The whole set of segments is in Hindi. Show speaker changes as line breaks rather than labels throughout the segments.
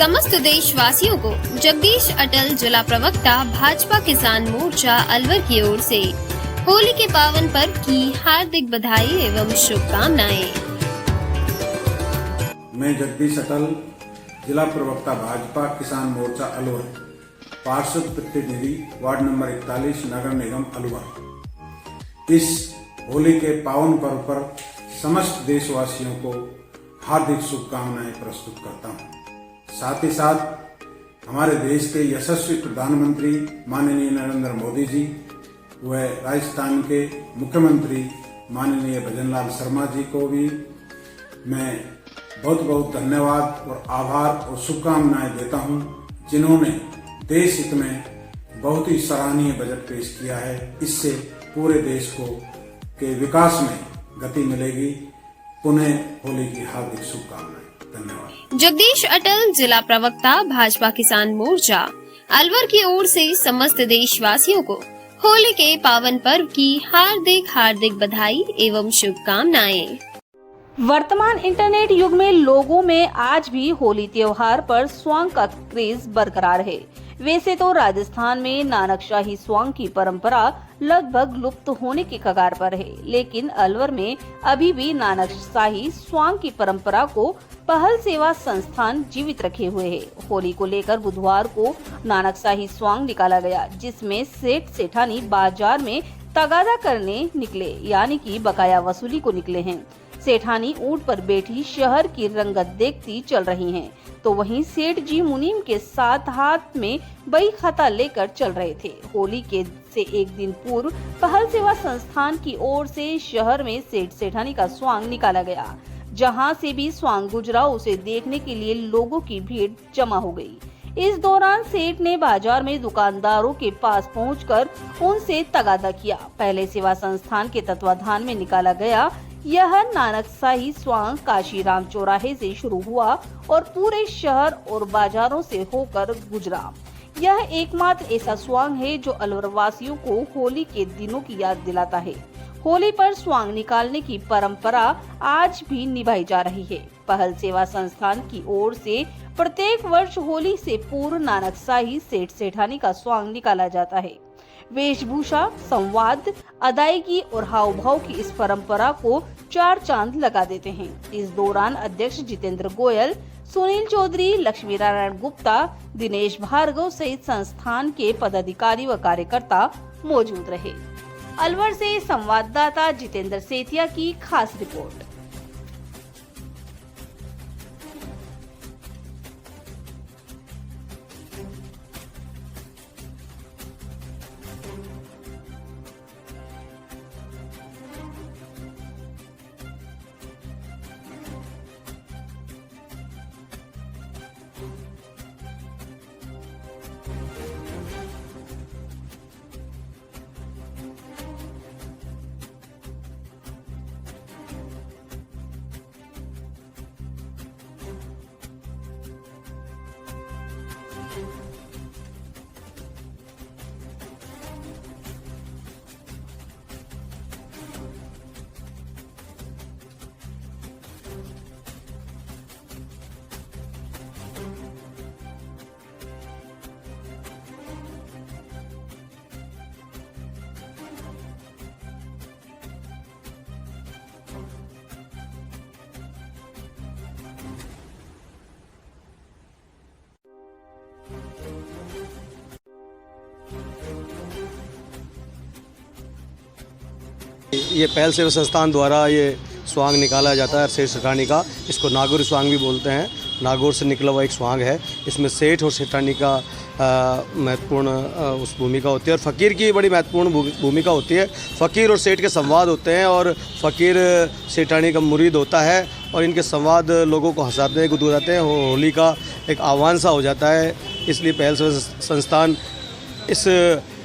समस्त देशवासियों को जगदीश अटल जिला प्रवक्ता भाजपा किसान मोर्चा अलवर की ओर से होली के पावन पर्व की हार्दिक बधाई एवं शुभकामनाएं।
मैं जगदीश अटल जिला प्रवक्ता भाजपा किसान मोर्चा अलवर, पार्षद प्रतिनिधि वार्ड नंबर 41 नगर निगम अलवर, इस होली के पावन पर्व पर समस्त देशवासियों को हार्दिक शुभकामनाएं प्रस्तुत करता हूं। साथ ही साथ हमारे देश के यशस्वी प्रधानमंत्री माननीय नरेंद्र मोदी जी व राजस्थान के मुख्यमंत्री माननीय भजनलाल शर्मा जी को भी मैं बहुत बहुत धन्यवाद और आभार और शुभकामनाएं देता हूं, जिन्होंने देश हित में बहुत ही सराहनीय बजट पेश किया है। इससे पूरे देश को के विकास में गति मिलेगी। पुनः होली की हार्दिक शुभकामनाएं। धन्यवाद।
जगदीश अटल जिला प्रवक्ता भाजपा किसान मोर्चा अलवर की ओर से समस्त देशवासियों को होली के पावन पर्व की हार्दिक बधाई एवं शुभकामनाएं।
वर्तमान इंटरनेट युग में लोगों में आज भी होली त्योहार पर स्वांग का क्रेज बरकरार है। वैसे तो राजस्थान में नानकशाही स्वांग की परंपरा लगभग लुप्त होने के कगार पर है, लेकिन अलवर में अभी भी नानकशाही स्वांग की परंपरा को पहल सेवा संस्थान जीवित रखे हुए है। होली को लेकर बुधवार को नानकशाही स्वांग निकाला गया, जिसमें सेठ सेठानी बाजार में तगादा करने निकले, यानी कि बकाया वसूली को निकले हैं। सेठानी ऊंट पर बैठी शहर की रंगत देखती चल रही हैं, तो वहीं सेठ जी मुनीम के साथ हाथ में बही खाता लेकर चल रहे थे। होली के से एक दिन पूर्व पहल सेवा संस्थान की ओर से शहर में सेठ सेठानी का स्वांग निकाला गया। जहां से भी स्वांग गुजरा, उसे देखने के लिए लोगों की भीड़ जमा हो गई। इस दौरान सेठ ने बाजार में दुकानदारों के पास पहुंचकर उनसे तगादा किया। पहले सेवा संस्थान के तत्वाधान में निकाला गया यह नानकशाही स्वांग काशीराम चौराहे से शुरू हुआ और पूरे शहर और बाजारों से होकर गुजरा। यह एकमात्र ऐसा स्वांग है जो अलवर वासियों को होली के दिनों की याद दिलाता है। होली पर स्वांग निकालने की परंपरा आज भी निभाई जा रही है। पहल सेवा संस्थान की ओर से प्रत्येक वर्ष होली से पूर्व नानकशाही सेठ सेठानी का स्वांग निकाला जाता है। वेशभूषा, संवाद, अदायगी और हाव भाव की इस परंपरा को चार चांद लगा देते हैं। इस दौरान अध्यक्ष जितेंद्र गोयल, सुनील चौधरी, लक्ष्मी नारायण गुप्ता, दिनेश भार्गव सहित संस्थान के पदाधिकारी व कार्यकर्ता मौजूद रहे। अलवर से संवाददाता जितेंद्र सेतिया की खास रिपोर्ट।
ये पहल सेवा संस्थान द्वारा ये स्वांग निकाला जाता है सेठ सेठानी का। इसको नागौरी स्वांग भी बोलते हैं। नागौर से निकला हुआ एक स्वांग है। इसमें सेठ और सेठानी का महत्वपूर्ण उस भूमिका होती है और फ़कीर की बड़ी महत्वपूर्ण भूमिका होती है। फ़कीर और सेठ के संवाद होते हैं और फ़कीर सेठानी का मुरीद होता है और इनके संवाद लोगों को हंसाते हैं, गुदगुदाते हैं। होली का एक आह्वान सा हो जाता है। इसलिए पहल सेवा संस्थान इस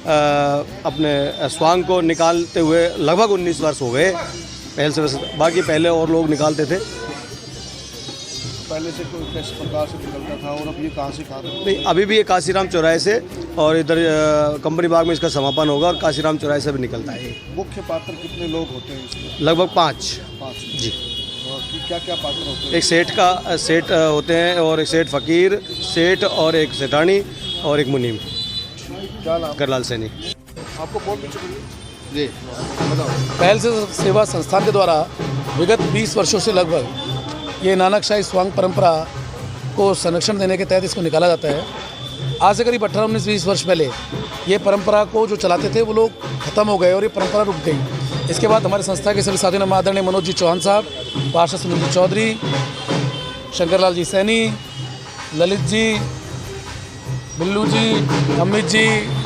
अपने स्वांग को निकालते हुए लगभग 19 वर्ष हो गए। पहल से बाकी पहले और लोग निकालते थे।
पहले से कोई किस प्रकार से निकलता था और अब ये कहाँ से कहाँ तक?
नहीं, अभी भी ये काशीराम चौराहे से और इधर कंपनी बाग में इसका समापन होगा और काशीराम चौराहे से भी निकलता है।
मुख्य पात्र कितने लोग होते हैं इसमें?
लगभग 5
5
जी।
क्या क्या पात्र होते हैं?
एक सेठ होते हैं, और एक सेठ फ़कीर, सेठ और एक सेठानी और एक मुनीम,
क्या नाम?
करलाल सैनी।
आपको बहुत मिल चुकी है? जी बताओ।
पहल से सेवा संस्थान के द्वारा विगत 20 वर्षों से लगभग ये नानकशाही स्वांग परंपरा को संरक्षण देने के तहत इसको निकाला जाता है। आज से करीब 18, 19, 20 वर्ष पहले ये परंपरा को जो चलाते थे वो लोग खत्म हो गए और ये परंपरा रुक गई। इसके बाद हमारे संस्था के सभी साथियों ने आदरणीय मनोज जी चौहान साहब, पार्षद सुनील जी चौधरी, शंकरलाल जी सैनी, ललित जी, बिल्लू जी, अमित जी,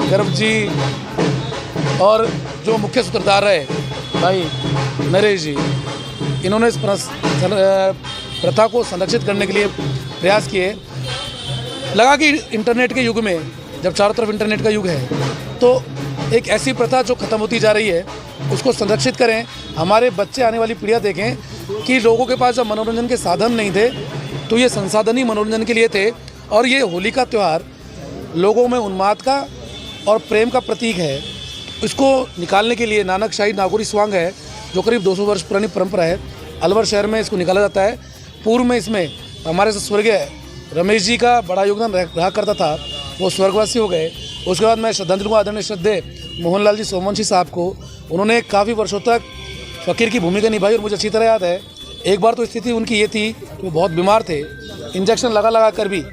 गर्भ जी और जो मुख्य सूत्रधार रहे भाई नरेश जी, इन्होंने इस प्रथा को संरक्षित करने के लिए प्रयास किए। लगा कि इंटरनेट के युग में, जब चारों तरफ इंटरनेट का युग है, तो एक ऐसी प्रथा जो ख़त्म होती जा रही है उसको संरक्षित करें। हमारे बच्चे, आने वाली पीढ़ियाँ देखें कि लोगों के पास जब मनोरंजन के साधन नहीं थे तो ये संसाधन ही मनोरंजन के लिए थे। और ये होली का त्यौहार लोगों में उन्माद का और प्रेम का प्रतीक है। इसको निकालने के लिए नानकशाही नागौरी स्वांग है, जो करीब 200 वर्ष पुरानी परंपरा है। अलवर शहर में इसको निकाला जाता है। पूर्व में इसमें हमारे स्वर्गीय रमेश जी का बड़ा योगदान रहा करता था, वो स्वर्गवासी हो गए। उसके बाद मैं श्रद्धांजलि दूंगा आदरणीय श्रद्धेय मोहनलाल जी सोमवंशी साहब को। उन्होंने काफ़ी वर्षों तक फ़कीर की भूमिका निभाई और मुझे अच्छी तरह याद है, एक बार तो स्थिति उनकी ये थी कि वो बहुत बीमार थे, इंजेक्शन लगा कर भी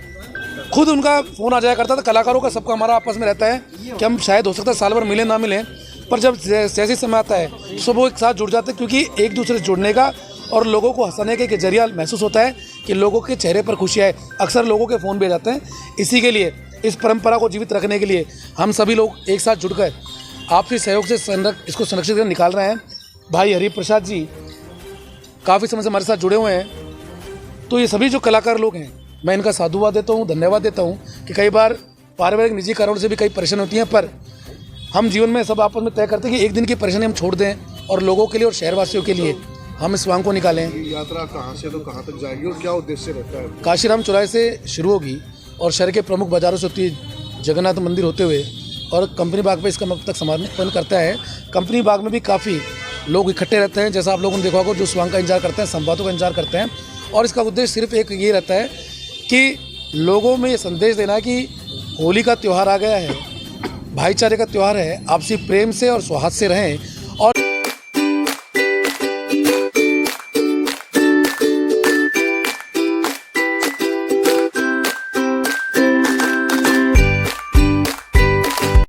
खुद उनका फ़ोन आ जाया करता था। कलाकारों का सबका हमारा आपस में रहता है कि हम शायद हो सकता है साल भर मिले ना मिलें, पर जब जैसे समय आता है तो सब वो एक साथ जुड़ जाते हैं, क्योंकि एक दूसरे से जुड़ने का और लोगों को हंसाने का एक जरिया महसूस होता है कि लोगों के चेहरे पर खुशियाँ है। अक्सर लोगों के फ़ोन भी आ जाते हैं। इसी के लिए, इस परंपरा को जीवित रखने के लिए हम सभी लोग एक साथ जुड़कर आपसी सहयोग से इसको संरक्षित कर निकाल रहे हैं। भाई हरिप्रसाद जी काफ़ी समय से हमारे साथ जुड़े हुए हैं। तो ये सभी जो कलाकार लोग हैं, मैं इनका साधुवाद देता हूँ, धन्यवाद देता हूँ कि कई बार पारिवारिक निजी कारणों से भी कई परेशानी होती हैं, पर हम जीवन में सब आपस में तय करते हैं कि एक दिन की परेशानी हम छोड़ दें और लोगों के लिए और शहरवासियों के लिए हम इस स्वांग को निकालें।
यात्रा कहाँ से तो कहाँ तक जाएगी और क्या उद्देश्य रहता है?
काशीराम चौराहे से शुरू होगी और शहर के प्रमुख बाजारों से होती जगन्नाथ मंदिर होते हुए और कंपनी बाग पे इसका अब तक समापन करता है। कंपनी बाग में भी काफ़ी लोग इकट्ठे रहते हैं, जैसा आप लोगों ने देखा होगा, जो स्वांग का इंतजार करते हैं, संवादों का इंतजार करते हैं। और इसका उद्देश्य सिर्फ एक ये रहता है कि लोगों में ये संदेश देना कि होली का त्यौहार आ गया है, भाईचारे का त्यौहार है, आपसी प्रेम से और सौहार्द से रहें